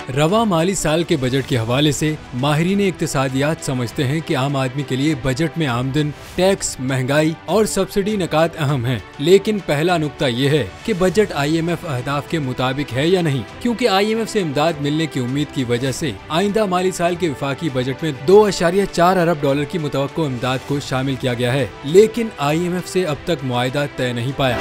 रवा माली साल के बजट के हवाले से माहिरीन इक्तिसादियात समझते हैं कि आम आदमी के लिए बजट में आमदन, टैक्स, महंगाई और सब्सिडी नकात अहम हैं। लेकिन पहला नुक्ता ये है कि बजट IMF अहदाफ के मुताबिक है या नहीं, क्योंकि IMF से इमदाद मिलने की उम्मीद की वजह से आइंदा माली साल के वफाकी बजट में 2.4 अरब डॉलर की मुतवक्को इमदाद को शामिल किया गया है। लेकिन IMF से अब तक मुआहिदा तय नहीं पाया।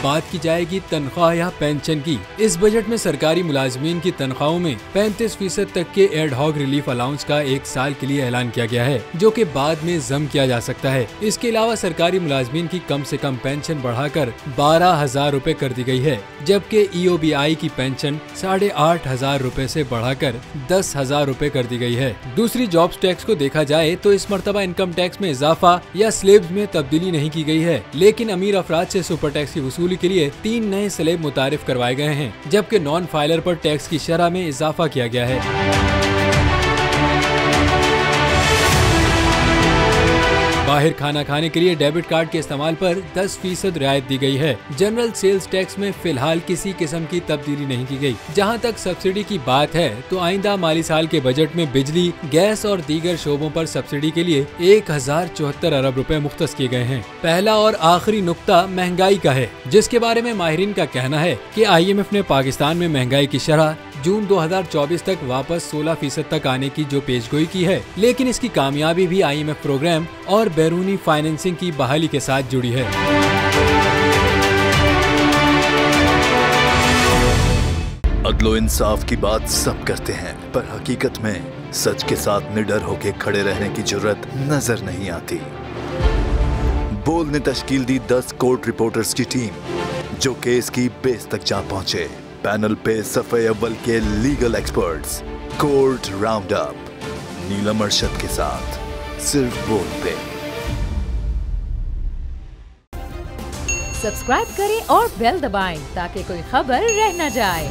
बात की जाएगी तनख्वाह या पेंशन की। इस बजट में सरकारी मुलाजमीन की तनख्वाहों में 35% तक के एड हॉक रिलीफ अलाउंस का 1 साल के लिए ऐलान किया गया है, जो कि बाद में जम किया जा सकता है। इसके अलावा सरकारी मुलाजमीन की कम से कम पेंशन बढ़ाकर 12,000 रूपए कर दी गई है, जबकि EOBI की पेंशन 8,500 रूपए से बढ़ाकर 10,000 रूपए कर दी गई है। दूसरी जॉब्स टैक्स को देखा जाए तो इस मरतबा इनकम टैक्स में इजाफा या स्लेब्स में तब्दीली नहीं की गई है, लेकिन अमीर अफराद से सुपर टैक्स की वसूली के लिए 3 नए स्लेब मुतारिफ करवाए गए हैं, जबकि नॉन फाइलर पर टैक्स की शरह में इजाफा किया गया है। बाहर खाना खाने के लिए डेबिट कार्ड के इस्तेमाल पर 10% रियायत दी गई है। जनरल सेल्स टैक्स में फिलहाल किसी किस्म की तब्दीली नहीं की गई। जहां तक सब्सिडी की बात है तो आइंदा माली साल के बजट में बिजली, गैस और दीगर शोबों पर सब्सिडी के लिए 1074 अरब रुपए मुख्तस किए गए हैं। पहला और आखिरी नुक्ता महंगाई का है, जिसके बारे में माहिरीन का कहना है कि IMF ने पाकिस्तान में महंगाई की शरह जून 2024 तक वापस 16% तक आने की जो पेशगोई की है, लेकिन इसकी कामयाबी भी IMF प्रोग्राम और बैरूनी फाइनेंसिंग की बहाली के साथ जुड़ी है। अदलो इंसाफ की बात सब करते हैं, पर हकीकत में सच के साथ निडर होकर खड़े रहने की जुर्रत नजर नहीं आती। बोल ने तश्कील दी 10 कोर्ट रिपोर्टर्स की टीम, जो केस की बेस तक जा पहुंचे। पैनल पे सफे अव्वल के legal experts, court round up, Neelam Arshad के साथ सिर्फ बोल पे। सब्सक्राइब करें और बेल दबाएं ताकि कोई खबर रह न जाए।